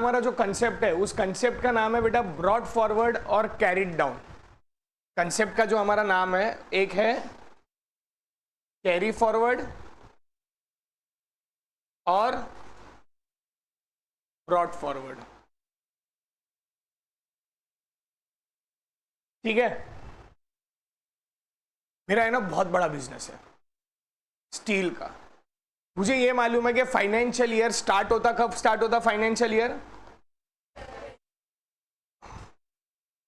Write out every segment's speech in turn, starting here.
हमारा जो कंसेप्ट है उस कंसेप्ट का नाम है बेटा ब्रॉड फॉरवर्ड और कैरिड डाउन। कंसेप्ट का जो हमारा नाम है, एक है कैरी फॉरवर्ड और ब्रॉड फॉरवर्ड। ठीक है, मेरा है ना बहुत बड़ा बिजनेस है स्टील का। मुझे ये मालूम है कि फाइनेंशियल ईयर स्टार्ट होता, कब स्टार्ट होता फाइनेंशियल ईयर,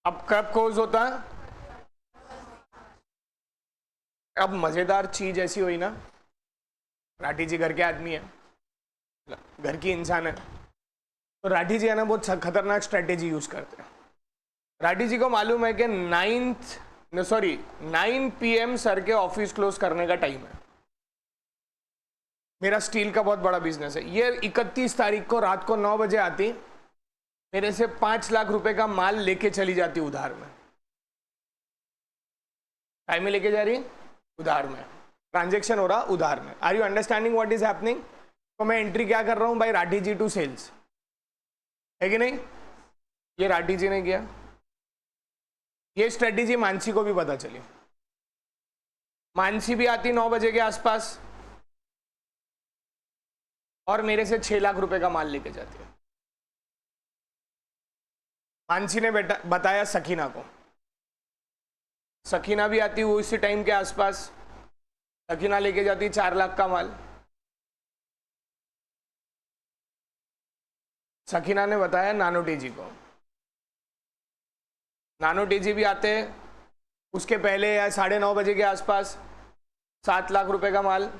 अब कब क्लोज होता। अब मजेदार चीज ऐसी हुई ना, राठी जी घर के आदमी है, घर की इंसान है, तो राठी जी है ना बहुत खतरनाक स्ट्रेटेजी यूज करते हैं। राठी जी को मालूम है कि 9 PM सर के ऑफिस क्लोज करने का टाइम है। मेरा स्टील का बहुत बड़ा बिजनेस है। ये 31 तारीख को रात को 9 बजे आती, मेरे से 5 लाख रुपए का माल लेके चली जाती उधार में। टाइम में लेके जा रही, उधार में ट्रांजेक्शन हो रहा, उधार में। Are you understanding what is happening? तो मैं एंट्री क्या कर रहा हूं भाई, राठी जी टू सेल्स, है कि नहीं? ये राठी जी ने किया। ये स्ट्रेटेजी मानसी को भी पता चली। मानसी भी आती 9 बजे के आसपास और मेरे से 6 लाख रुपए का माल लेके जाती है। मानसी ने बताया सकीना को, सकीना भी आती वो इसी टाइम के आसपास, सकीना लेके जाती 4 लाख का माल। सकीना ने बताया नानोटी जी को, नानोटी जी भी आते उसके पहले या 9:30 बजे के आसपास 7 लाख रुपए का माल।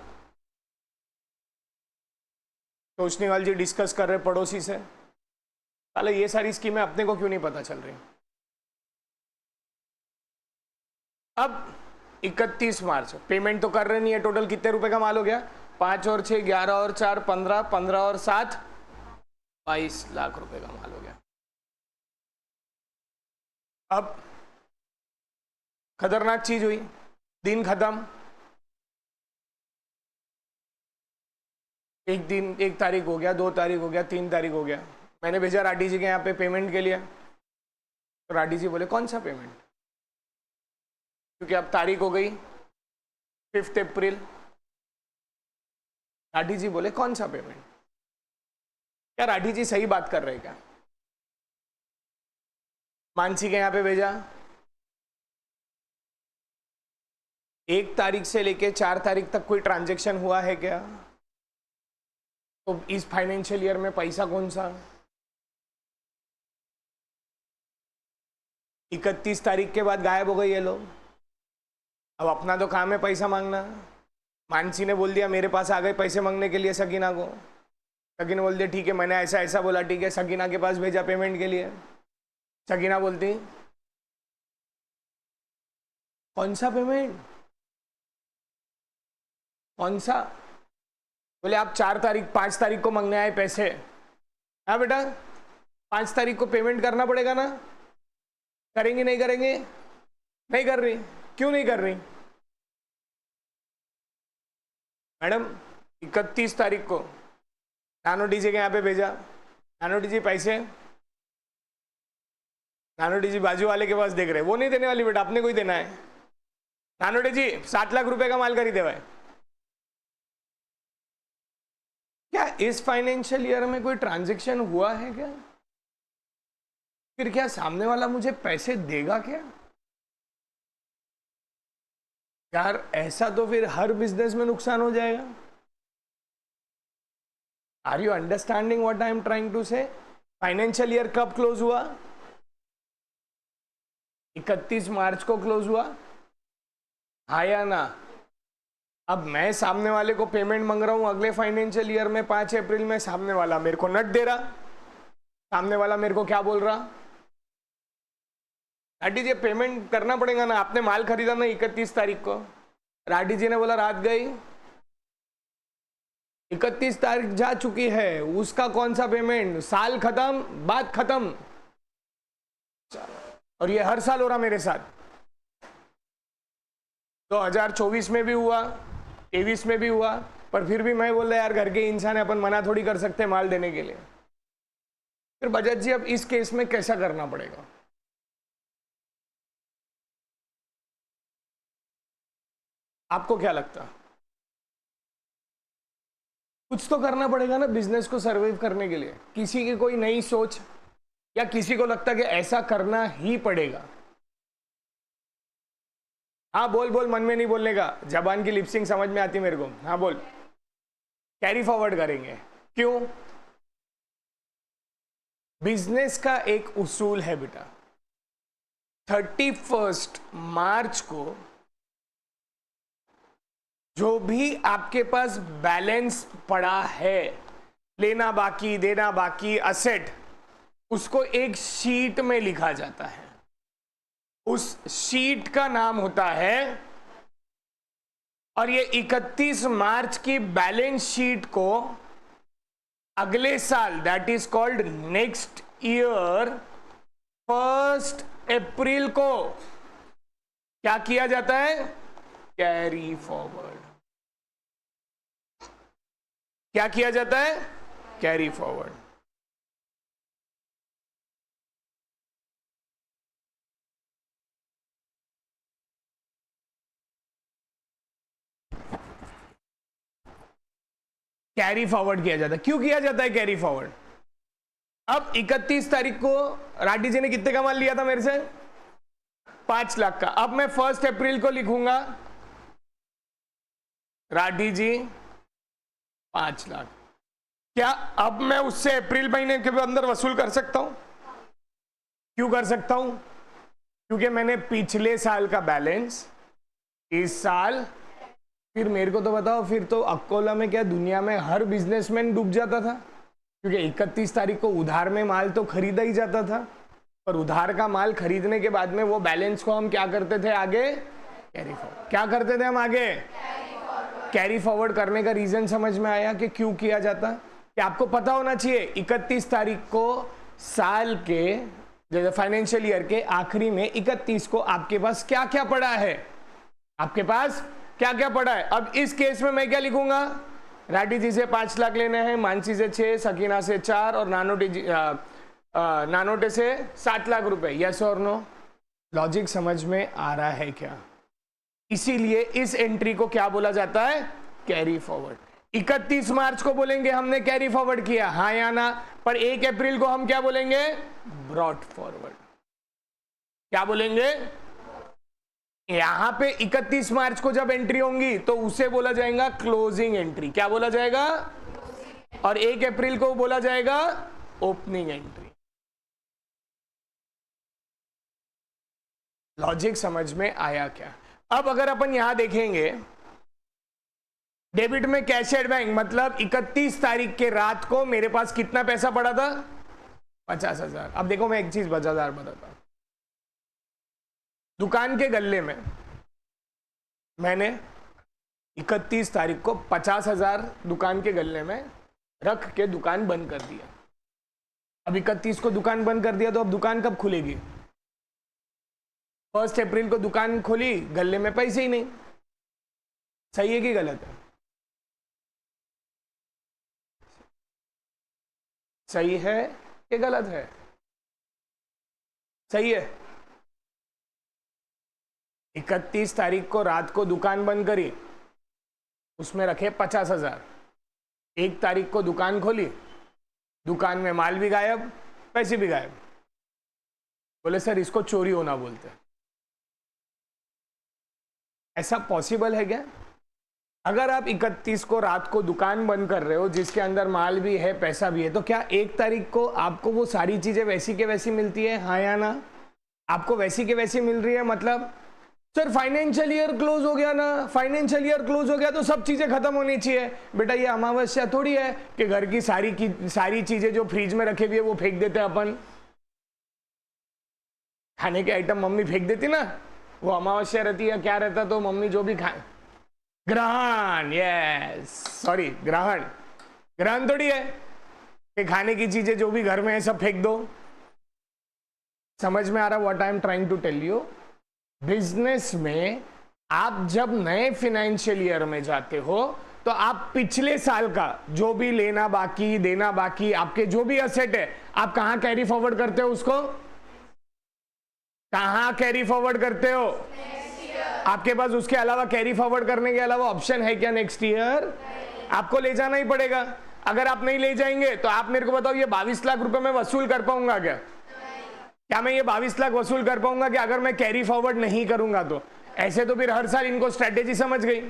तोशनीवाल जी डिस्कस कर रहे पड़ोसी से, साले ये सारी स्कीमें अपने को क्यों नहीं पता चल रही। अब 31 मार्च पेमेंट तो कर रहे नहीं है। टोटल कितने रुपए का माल हो गया? 5 और 6 11 और 4 15, 15 और 7 22 लाख रुपए का माल हो गया। अब खतरनाक चीज हुई, दिन खत्म, एक दिन, 1 तारीख हो गया, 2 तारीख हो गया, 3 तारीख हो गया। मैंने भेजा राठी जी के यहाँ पे पेमेंट के लिए, तो राठी जी बोले कौन सा पेमेंट, क्योंकि अब तारीख हो गई 5 अप्रैल। राठी जी बोले कौन सा पेमेंट? क्या राठी जी सही बात कर रहे क्या? मानसी के यहाँ पे भेजा, 1 तारीख से लेके 4 तारीख तक कोई ट्रांजैक्शन हुआ है क्या? तो इस फाइनेंशियल ईयर में पैसा कौन सा? 31 तारीख के बाद गायब हो गए ये लोग। अब अपना तो काम है पैसा मांगना। मानसी ने बोल दिया मेरे पास आ गए पैसे मांगने के लिए सकीना को। सकीना बोल दिया ठीक है, मैंने ऐसा ऐसा बोला, ठीक है। सकीना के पास भेजा पेमेंट के लिए। सकीना बोलती कौन सा पेमेंट, कौन सा? बोले आप 5 तारीख को मांगने आए पैसे। हाँ बेटा, 5 तारीख को पेमेंट करना पड़ेगा ना। करेंगे नहीं करेंगे? नहीं कर रही। क्यों नहीं कर रही? मैडम 31 तारीख को नानोटी जी के यहाँ पे भेजा, नानोटी जी पैसे, नानोटी जी बाजू वाले के पास देख रहे, वो नहीं देने वाली बेटा, अपने को ही देना है। नानोटी जी 7 लाख रुपए का माल खरीदे भाई। क्या इस फाइनेंशियल ईयर में कोई ट्रांजैक्शन हुआ है क्या? फिर क्या सामने वाला मुझे पैसे देगा क्या? यार ऐसा तो फिर हर बिजनेस में नुकसान हो जाएगा। Are you understanding what I am trying to say? Financial year कब क्लोज हुआ? 31 मार्च को क्लोज हुआ, हाँ या ना? अब मैं सामने वाले को पेमेंट मांग रहा हूं अगले फाइनेंशियल ईयर में 5 अप्रैल में, सामने वाला मेरे को नट दे रहा। सामने वाला मेरे को क्या बोल रहा, राठी जी पेमेंट करना पड़ेगा ना, आपने माल खरीदा ना 31 तारीख को। राठी जी ने बोला रात गई, 31 तारीख जा चुकी है, उसका कौन सा पेमेंट? साल खत्म, बात खत्म। और ये हर साल हो रहा मेरे साथ। 2024 में भी हुआ, 23 में भी हुआ, पर फिर भी मैं बोल रहा यार घर के इंसान है, अपन मना थोड़ी कर सकते माल देने के लिए। फिर बजाज जी अब इस केस में कैसा करना पड़ेगा? आपको क्या लगता? कुछ तो करना पड़ेगा ना बिजनेस को सर्वाइव करने के लिए। किसी की कोई नई सोच या किसी को लगता कि ऐसा करना ही पड़ेगा? हाँ बोल बोल, मन में नहीं बोलने का, जबान की लिपसिंग समझ में आती मेरे को। हाँ बोल। कैरी फॉरवर्ड करेंगे। क्यों? बिजनेस का एक उसूल है बेटा, 31 मार्च को जो भी आपके पास बैलेंस पड़ा है, लेना बाकी देना बाकी असेट, उसको एक शीट में लिखा जाता है। उस शीट का नाम होता है, और ये 31 मार्च की बैलेंस शीट को अगले साल, that is called next year, 1 अप्रैल को क्या किया जाता है? Carry forward. क्या किया जाता है? Carry forward. कैरी फॉरवर्ड किया जाता है। क्यों किया जाता है कैरी फॉरवर्ड? अब 31 तारीख को राठी जी ने कितने का माल लिया था मेरे से? 5 लाख का। अब मैं 1 अप्रैल को लिखूंगा राठी जी 5 लाख। क्या अब मैं उससे अप्रैल महीने के अंदर वसूल कर सकता हूं? क्यों कर सकता हूं? क्योंकि मैंने पिछले साल का बैलेंस इस साल, फिर मेरे को तो बताओ, फिर तो अकोला में क्या दुनिया में हर बिजनेसमैन डूब जाता था, क्योंकि 31 तारीख को उधार में माल तो खरीदा ही जाता था, पर उधार का माल खरीदने के बाद में वो बैलेंस को हम क्या करते थे? आगे कैरी फॉरवर्ड। क्या करते थे हम? आगे कैरी फॉरवर्ड करने का रीजन समझ में आया कि क्यों किया जाता? कि आपको पता होना चाहिए 31 तारीख को साल के, जैसे फाइनेंशियल ईयर के आखिरी में 31 को आपके पास क्या क्या पड़ा है, आपके पास क्या क्या पड़ा है। अब इस केस में मैं क्या लिखूंगा? राठी जी से 5 लाख लेने हैं, मानसी से 6, सकीना से 4 और नानोटे से 7 लाख रुपए। यस और नो? लॉजिक समझ में आ रहा है क्या? इसीलिए इस एंट्री को क्या बोला जाता है? Carry forward. 31 मार्च को बोलेंगे हमने कैरी फॉरवर्ड किया, हाँ या ना? पर 1 अप्रैल को हम क्या बोलेंगे? Brought forward. क्या बोलेंगे? यहां पे 31 मार्च को जब एंट्री होंगी तो उसे बोला जाएगा क्लोजिंग एंट्री। क्या बोला जाएगा? और 1 अप्रैल को बोला जाएगा ओपनिंग एंट्री। लॉजिक समझ में आया क्या? अब अगर अपन यहां देखेंगे, डेबिट में कैश एट बैंक, मतलब 31 तारीख के रात को मेरे पास कितना पैसा पड़ा था? 50,000। अब देखो मैं एक चीज मजेदार बताता हूं। दुकान के गल्ले में मैंने 31 तारीख को 50,000 दुकान के गल्ले में रख के दुकान बंद कर दिया। अब 31 को दुकान बंद कर दिया तो अब दुकान कब खुलेगी? 1 अप्रैल को दुकान खोली, गल्ले में पैसे ही नहीं। सही है कि गलत है? सही है कि गलत है? सही है। 31 तारीख को रात को दुकान बंद करी, उसमें रखे 50,000। 1 तारीख को दुकान खोली, दुकान में माल भी गायब, पैसे भी गायब। बोले सर इसको चोरी होना बोलते हैं। ऐसा पॉसिबल है क्या? अगर आप 31 को रात को दुकान बंद कर रहे हो, जिसके अंदर माल भी है पैसा भी है, तो क्या 1 तारीख को आपको वो सारी चीजें वैसी के वैसी मिलती है? हाँ या ना? आपको वैसी के वैसी मिल रही है? मतलब सर फाइनेंशियल ईयर क्लोज हो गया ना, फाइनेंशियल ईयर क्लोज हो गया तो सब चीजें खत्म होनी चाहिए। बेटा ये अमावस्या थोड़ी है कि घर की सारी चीजें जो फ्रिज में रखे हुए है वो फेंक देते हैं अपन। खाने के आइटम मम्मी फेंक देती ना, वो अमावस्या रहती है, क्या रहता तो मम्मी जो भी खाए, ग्रहण, यस सॉरी ग्रहण, ग्रहण थोड़ी है कि खाने की चीजें जो भी घर में है सब फेंक दो। समझ में आ रहा what I am trying to tell you? Business में आप जब नए फाइनेंशियल ईयर में जाते हो तो आप पिछले साल का जो भी लेना बाकी देना बाकी आपके जो भी असेट है आप कहां कैरी फॉरवर्ड करते हो उसको, कहां कैरी फॉरवर्ड करते हो? आपके पास उसके अलावा कैरी फॉरवर्ड करने के अलावा ऑप्शन है क्या नेक्स्ट ईयर? आपको ले जाना ही पड़ेगा। अगर आप नहीं ले जाएंगे तो आप मेरे को बताओ ये 22 लाख रुपए मैं वसूल कर पाऊंगा क्या? क्या मैं ये 22 लाख वसूल कर पाऊंगा कि अगर मैं कैरी फॉरवर्ड नहीं करूंगा तो? ऐसे तो फिर हर साल इनको स्ट्रेटेजी समझ गई।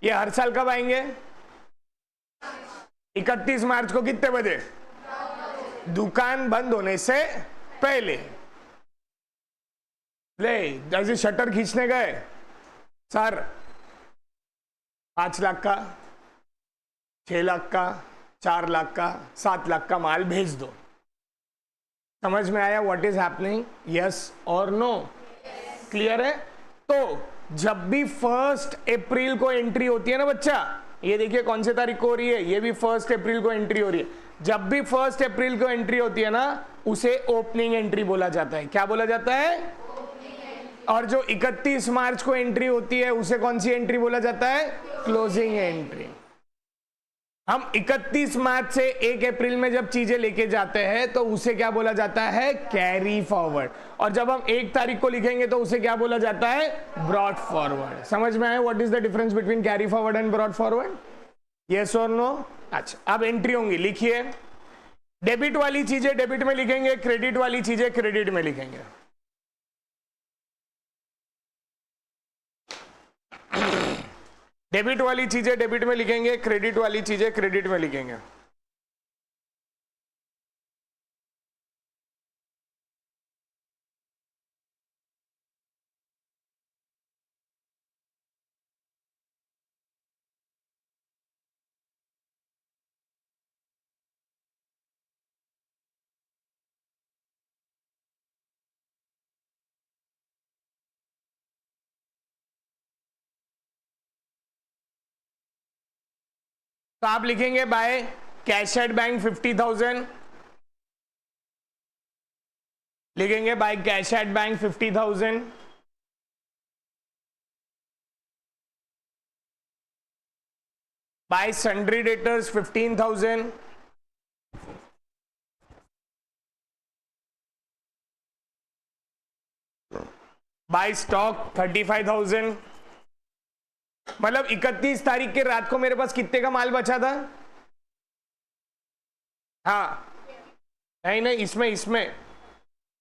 ये हर साल कब आएंगे? 31 मार्च को कितने बजे? दुकान बंद होने से पहले। ले जैसे शटर खींचने गए, सर 5 लाख का, 6 लाख का, 4 लाख का, 7 लाख का माल भेज दो। समझ में आया व्हाट इज हैपनिंग? यस और नो? क्लियर है? तो जब भी 1 अप्रैल को एंट्री होती है ना बच्चा, ये देखिए कौन से तारीख को हो रही है, ये भी 1 अप्रैल को एंट्री हो रही है। जब भी 1 अप्रैल को एंट्री होती है ना उसे ओपनिंग एंट्री बोला जाता है। क्या बोला जाता है? और जो 31 मार्च को एंट्री होती है उसे कौन सी एंट्री बोला जाता है? Closing entry. हम 31 मार्च से 1 अप्रैल में जब चीजें लेके जाते हैं तो उसे क्या बोला जाता है? Carry forward. और जब हम 1 तारीख को लिखेंगे तो उसे क्या बोला जाता है? Brought forward. समझ में आया what is the difference between carry forward and brought forward? Yes और नो? अच्छा, अब एंट्री होंगी, लिखिए। डेबिट वाली चीजें डेबिट में लिखेंगे, क्रेडिट वाली चीजें क्रेडिट में लिखेंगे। डेबिट वाली चीजें डेबिट में लिखेंगे, क्रेडिट वाली चीजें क्रेडिट में लिखेंगे। तो आप लिखेंगे बाय कैश एट बैंक 50,000, लिखेंगे by cash at bank 50,000, by sundry debtors 15,000, by stock 35,000। मतलब 31 तारीख के रात को मेरे पास कितने का माल बचा था? हाँ नहीं नहीं, इसमें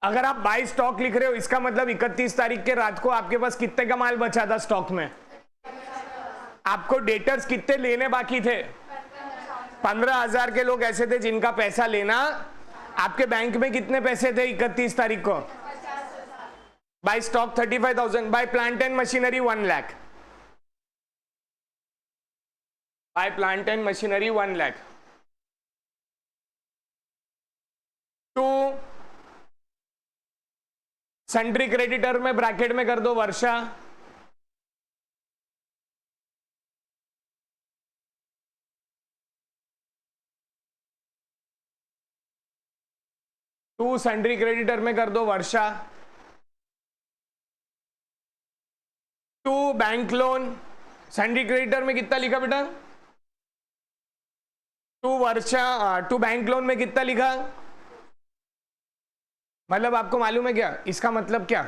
अगर आप बाय स्टॉक लिख रहे हो इसका मतलब 31 तारीख के रात को आपके पास कितने का माल बचा था स्टॉक में? आपको डेटर्स कितने लेने बाकी थे? 15,000 के लोग ऐसे थे जिनका पैसा लेना। आपके बैंक में कितने पैसे थे 31 तारीख को? By stock 35,000, by plant and machinery 1 lakh, by plant and machinery 1 lakh. To sundry creditor में ब्रैकेट में कर दो वर्षा, टू सन्ड्री क्रेडिटर में कर दो Varsha. To bank loan, sundry creditor में कितना लिखा बेटा? To Varsha, to bank loan में कितना लिखा? मतलब आपको मालूम है क्या इसका मतलब? क्या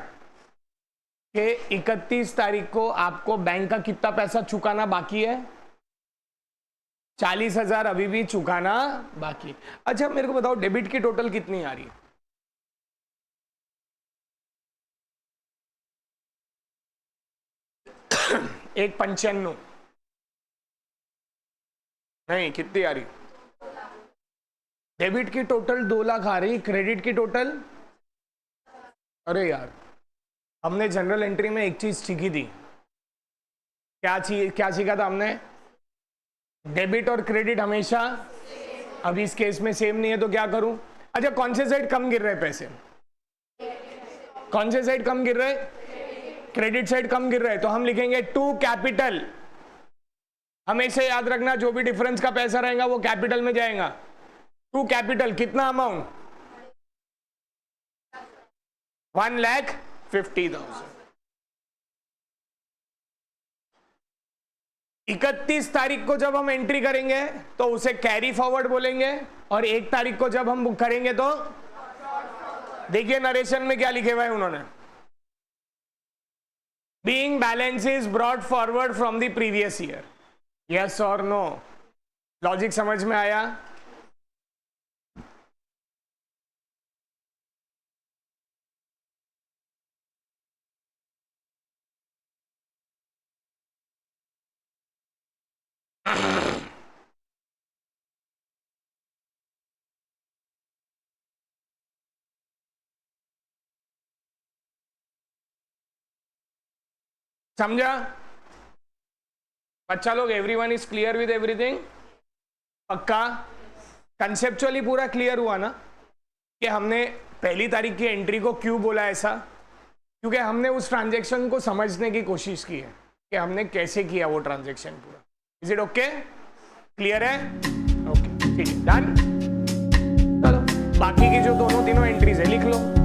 कि 31 तारीख को आपको बैंक का कितना पैसा चुकाना बाकी है? 40,000 अभी भी चुकाना बाकी। अच्छा मेरे को बताओ डेबिट की टोटल कितनी आ रही है? एक 95, नहीं कितनी आ रही? डेबिट की टोटल 2 लाख आ रही, क्रेडिट की टोटल, अरे यार हमने जनरल एंट्री में एक चीज सीखी थी। क्या सीखा था हमने? डेबिट और क्रेडिट हमेशा, अब इस केस में सेम नहीं है तो क्या करूं? अच्छा कौन से साइड कम गिर रहे पैसे? कौन से साइड कम गिर रहे? क्रेडिट साइड कम गिर रहा है, तो हम लिखेंगे टू कैपिटल। हमेशा याद रखना जो भी डिफरेंस का पैसा रहेगा वो कैपिटल में जाएगा। टू कैपिटल कितना अमाउंट? 1,50,000। 31 तारीख को जब हम एंट्री करेंगे तो उसे कैरी फॉरवर्ड बोलेंगे, और 1 तारीख को जब हम बुक करेंगे तो देखिए नरेशन में क्या लिखे हुआ है उन्होंने, being balance is brought forward from the previous year. Yes और नो? लॉजिक समझ में आया? समझा बच्चा लोग? Everyone is clear with everything? पक्का? कंसेप्चुअली पूरा क्लियर हुआ ना कि हमने पहली तारीख की एंट्री को क्यों बोला ऐसा? क्योंकि हमने उस ट्रांजैक्शन को समझने की कोशिश की है कि हमने कैसे किया वो ट्रांजैक्शन पूरा। Is it okay? क्लियर है? ओके ठीक है, डन। चलो बाकी की जो दोनों तीनों एंट्रीज है लिख लो।